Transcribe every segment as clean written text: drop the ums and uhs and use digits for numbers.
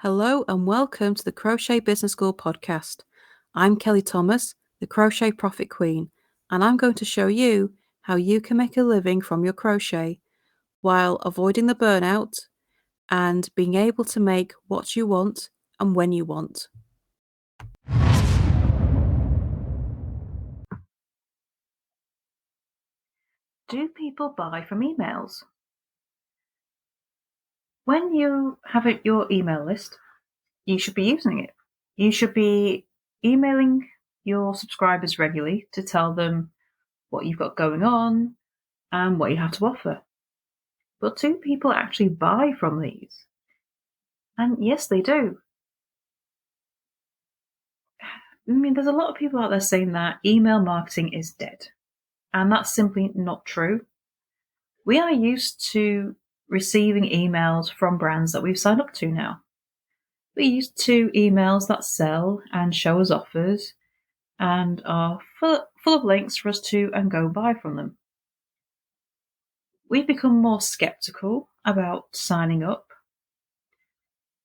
Hello and welcome to the Crochet Business School podcast. I'm Kelly Thomas, the Crochet Profit Queen, and I'm going to show you how you can make a living from your crochet while avoiding the burnout and being able to make what you want and when you want. Do people buy from emails? When you have your email list, you should be using it. You should be emailing your subscribers regularly to tell them what you've got going on and what you have to offer. But do people actually buy from these? And yes, they do. There's a lot of people out there saying that email marketing is dead, and that's simply not true. We are used to receiving emails from brands that we've signed up to now. We're used to emails that sell and show us offers and are full of links for us to and go buy from them. We've become more skeptical about signing up.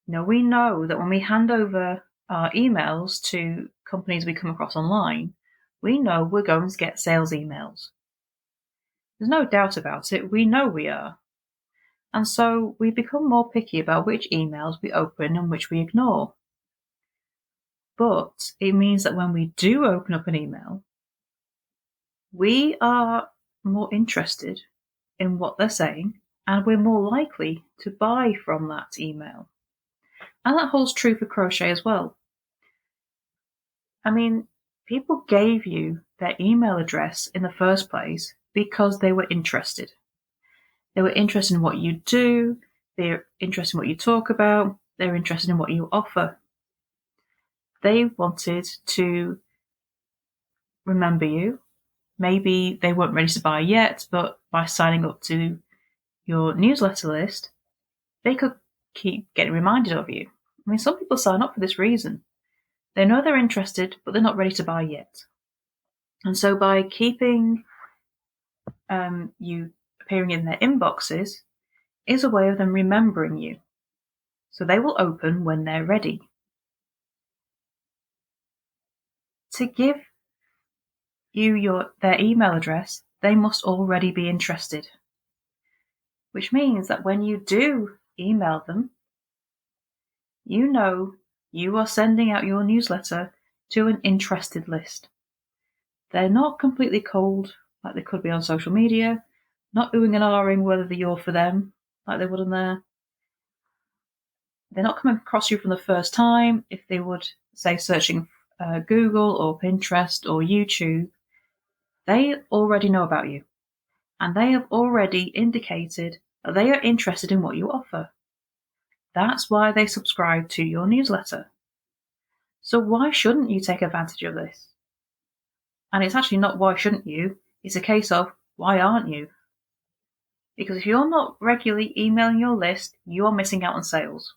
Now, we know that when we hand over our emails to companies we come across online, we know we're going to get sales emails. There's no doubt about it. We know we are. And so we become more picky about which emails we open and which we ignore. But it means that when we do open up an email, we are more interested in what they're saying and we're more likely to buy from that email. And that holds true for crochet as well. People gave you their email address in the first place because they were interested. They were interested in what you do, they're interested in what you talk about, they're interested in what you offer. They wanted to remember you. Maybe they weren't ready to buy yet, but by signing up to your newsletter list, they could keep getting reminded of you. Some people sign up for this reason. They know they're interested, but they're not ready to buy yet. And so by keeping you appearing in their inboxes is a way of them remembering you. So they will open when they're ready. To give you their email address, they must already be interested. Which means that when you do email them, you know you are sending out your newsletter to an interested list. They're not completely cold like they could be on social media, not oohing and ahhing whether you're for them like they would on there. They're not coming across you from the first time if they would, say, searching Google or Pinterest or YouTube. They already know about you, and they have already indicated that they are interested in what you offer. That's why they subscribe to your newsletter. So why shouldn't you take advantage of this? And it's actually not why shouldn't you, it's a case of why aren't you? Because if you're not regularly emailing your list, you are missing out on sales.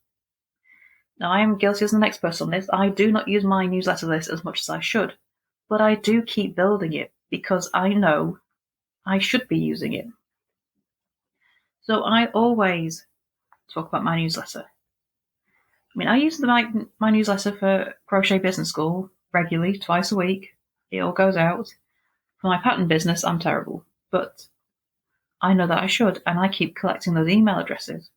Now, I am guilty as the next person on this. I do not use my newsletter list as much as I should, but I do keep building it because I know I should be using it. So I always talk about my newsletter. I use my newsletter for Crochet Business School regularly, twice a week. It all goes out. For my pattern business, I'm terrible, but I know that I should, and I keep collecting those email addresses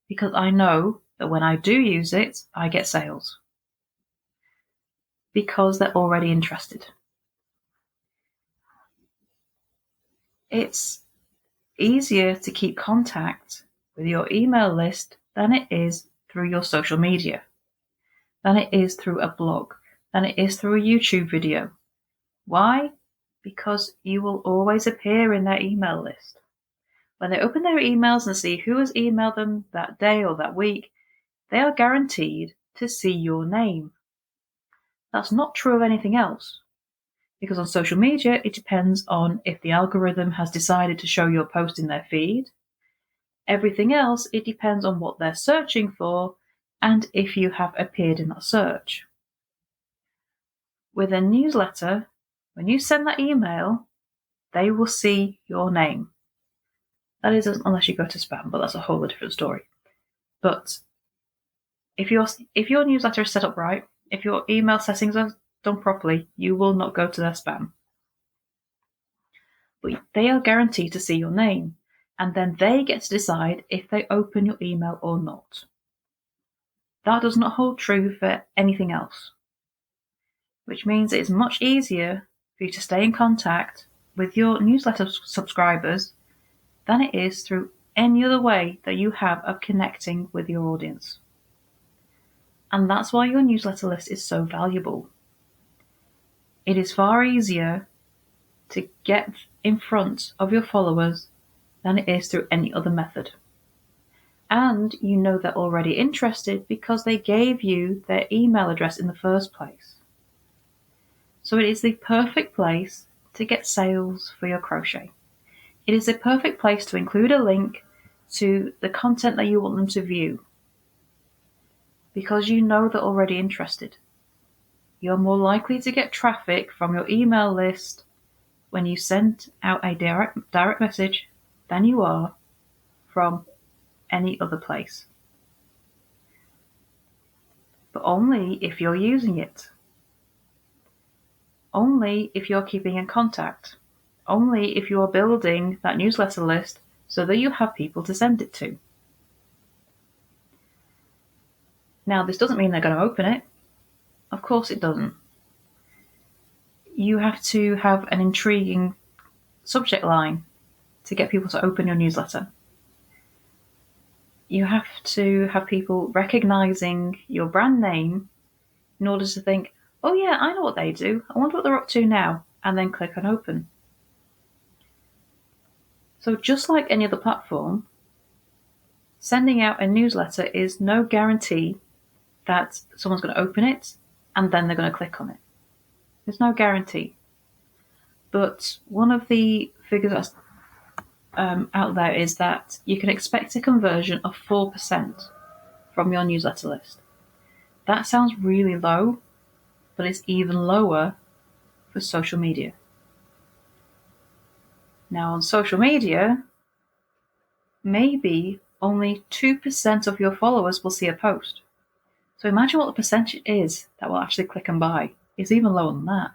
because I know that when I do use it, I get sales because they're already interested. It's easier to keep contact with your email list than it is through your social media, than it is through a blog, than it is through a YouTube video. Why? Because you will always appear in their email list. When they open their emails and see who has emailed them that day or that week, they are guaranteed to see your name. That's not true of anything else. Because on social media, it depends on if the algorithm has decided to show your post in their feed. Everything else, it depends on what they're searching for and if you have appeared in that search. With a newsletter, when you send that email, they will see your name. That is, unless you go to spam, but that's a whole different story. But If your newsletter is set up right, if your email settings are done properly, you will not go to their spam. But they are guaranteed to see your name, and then they get to decide if they open your email or not. That does not hold true for anything else, which means it's much easier for you to stay in contact with your newsletter subscribers than it is through any other way that you have of connecting with your audience. And that's why your newsletter list is so valuable. It is far easier to get in front of your followers than it is through any other method. And you know they're already interested because they gave you their email address in the first place. So it is the perfect place to get sales for your crochet. It is the perfect place to include a link to the content that you want them to view, because you know they're already interested. You're more likely to get traffic from your email list when you send out a direct message than you are from any other place. But only if you're using it. Only if you're keeping in contact. Only if you are building that newsletter list so that you have people to send it to. Now, this doesn't mean they're going to open it. Of course it doesn't. You have to have an intriguing subject line to get people to open your newsletter. You have to have people recognizing your brand name in order to think, oh yeah, I know what they do. I wonder what they're up to now, and then click on open. So just like any other platform, sending out a newsletter is no guarantee that someone's going to open it and then they're going to click on it. There's no guarantee. But one of the figures that's out there is that you can expect a conversion of 4% from your newsletter list. That sounds really low, but it's even lower for social media. Now, on social media, maybe only 2% of your followers will see a post. So imagine what the percentage is that will actually click and buy. It's even lower than that.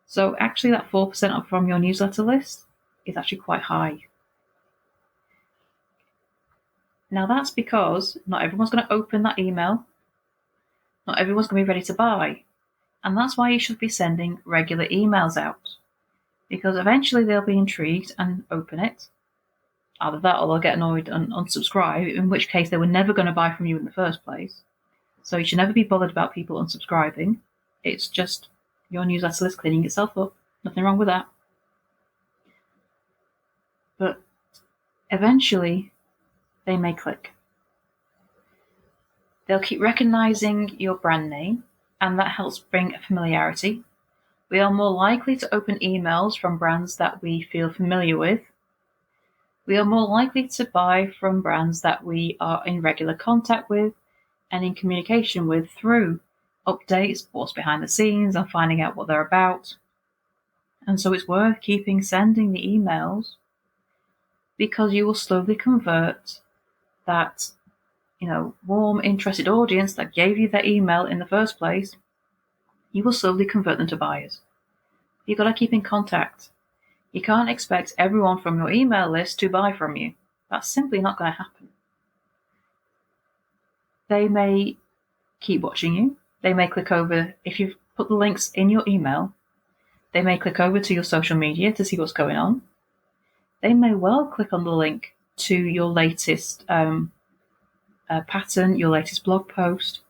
So actually that 4% from your newsletter list is actually quite high. Now that's because not everyone's going to open that email. Not everyone's going to be ready to buy. And that's why you should be sending regular emails out. Because eventually they'll be intrigued and open it. Either that or they'll get annoyed and unsubscribe, in which case they were never going to buy from you in the first place. So you should never be bothered about people unsubscribing. It's just your newsletter list cleaning itself up. Nothing wrong with that. But eventually, they may click. They'll keep recognizing your brand name, and that helps bring familiarity. We are more likely to open emails from brands that we feel familiar with. We are more likely to buy from brands that we are in regular contact with and in communication with through updates, what's behind the scenes, and finding out what they're about. And so it's worth sending the emails, because you will slowly convert that, warm, interested audience that gave you their email in the first place. You will slowly convert them to buyers. You've got to keep in contact. You can't expect everyone from your email list to buy from you. That's simply not going to happen. They may keep watching you. They may click over, if you've put the links in your email, they may click over to your social media to see what's going on. They may well click on the link to your latest pattern, your latest blog post.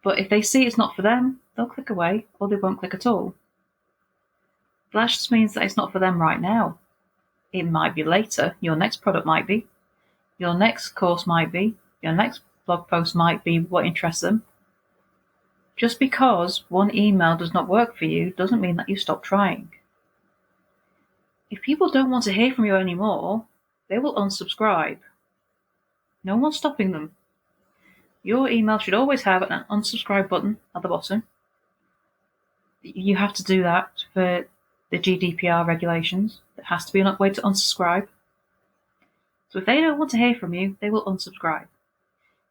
But if they see it's not for them, they'll click away, or they won't click at all. That just means that it's not for them right now. It might be later. Your next product might be. Your next course might be. Your next blog post might be what interests them. Just because one email does not work for you doesn't mean that you stop trying. If people don't want to hear from you anymore, they will unsubscribe. No one's stopping them. Your email should always have an unsubscribe button at the bottom. You have to do that for the GDPR regulations. There has to be a way to unsubscribe. So if they don't want to hear from you, they will unsubscribe.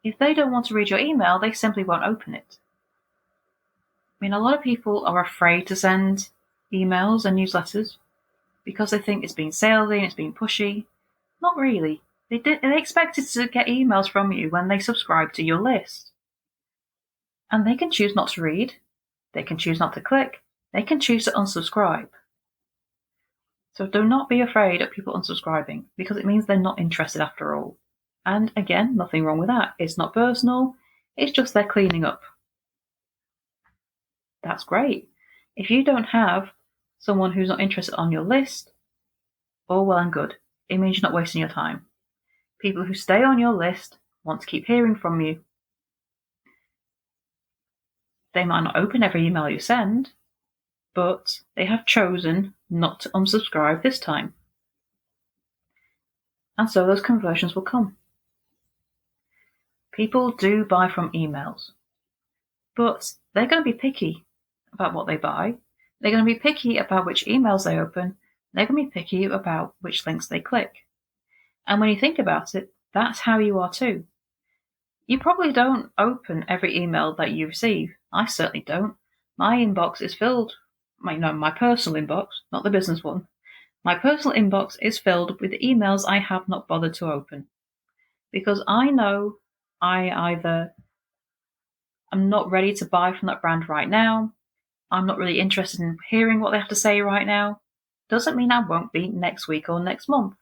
If they don't want to read your email, they simply won't open it. I mean, a lot of people are afraid to send emails and newsletters because they think it's being salesy and it's being pushy. Not really. They expected to get emails from you when they subscribe to your list. And they can choose not to read. They can choose not to click. They can choose to unsubscribe. So do not be afraid of people unsubscribing, because it means they're not interested after all. And again, nothing wrong with that. It's not personal. It's just they're cleaning up. That's great. If you don't have someone who's not interested on your list, all well and good. It means you're not wasting your time. People who stay on your list want to keep hearing from you. They might not open every email you send, but they have chosen not to unsubscribe this time. And so those conversions will come. People do buy from emails, but they're going to be picky about what they buy. They're going to be picky about which emails they open. They're going to be picky about which links they click. And when you think about it, that's how you are too. You probably don't open every email that you receive. I certainly don't. My inbox is filled, my personal inbox, not the business one. My personal inbox is filled with emails I have not bothered to open. Because I know I either am not ready to buy from that brand right now, I'm not really interested in hearing what they have to say right now. Doesn't mean I won't be next week or next month.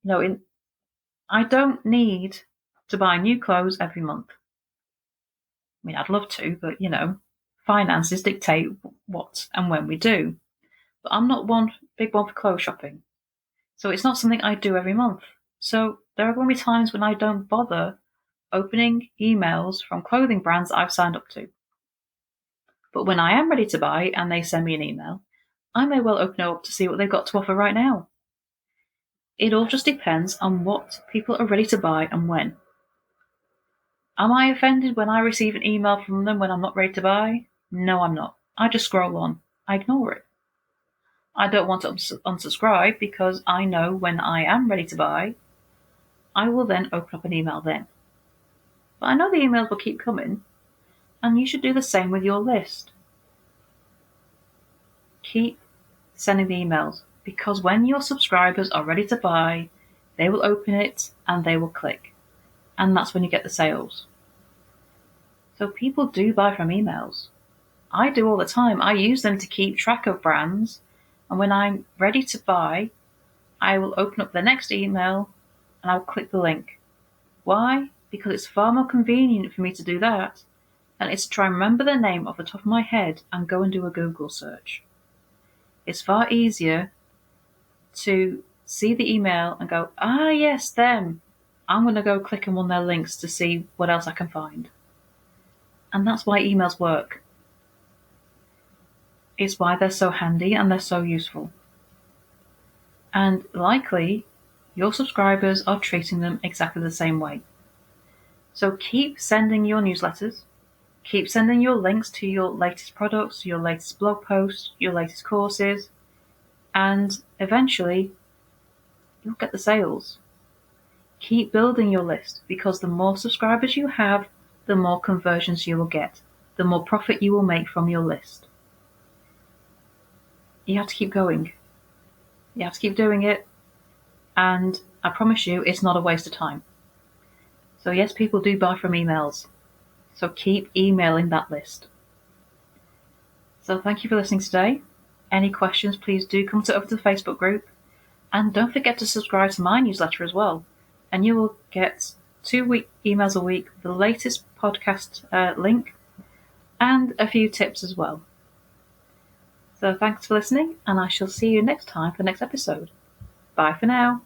I don't need to buy new clothes every month. I mean, I'd love to, but finances dictate what and when we do. But I'm not one big one for clothes shopping. So it's not something I do every month. So there are going to be times when I don't bother opening emails from clothing brands I've signed up to. But when I am ready to buy and they send me an email, I may well open it up to see what they've got to offer right now. It all just depends on what people are ready to buy and when. Am I offended when I receive an email from them when I'm not ready to buy? No, I'm not. I just scroll on. I ignore it. I don't want to unsubscribe because I know when I am ready to buy, I will then open up an email then. But I know the emails will keep coming, and you should do the same with your list. Keep sending the emails, because when your subscribers are ready to buy, they will open it and they will click. And that's when you get the sales. So people do buy from emails. I do all the time. I use them to keep track of brands, and when I'm ready to buy, I will open up the next email and I'll click the link. Why? Because it's far more convenient for me to do that than it's to try and remember the name off the top of my head and go and do a Google search. It's far easier to see the email and go, yes, them. I'm going to go click on one of their links to see what else I can find. And that's why emails work. It's why they're so handy and they're so useful. And likely, your subscribers are treating them exactly the same way. So keep sending your newsletters. Keep sending your links to your latest products, your latest blog posts, your latest courses, and eventually you'll get the sales. Keep building your list, because the more subscribers you have, the more conversions you will get, the more profit you will make from your list. You have to keep going. You have to keep doing it, and I promise you it's not a waste of time. So yes, people do buy from emails. So keep emailing that list. So thank you for listening today. Any questions, please do come over to the Facebook group. And don't forget to subscribe to my newsletter as well. And you will get 2 emails a week with the latest podcast link and a few tips as well. So thanks for listening, and I shall see you next time for the next episode. Bye for now.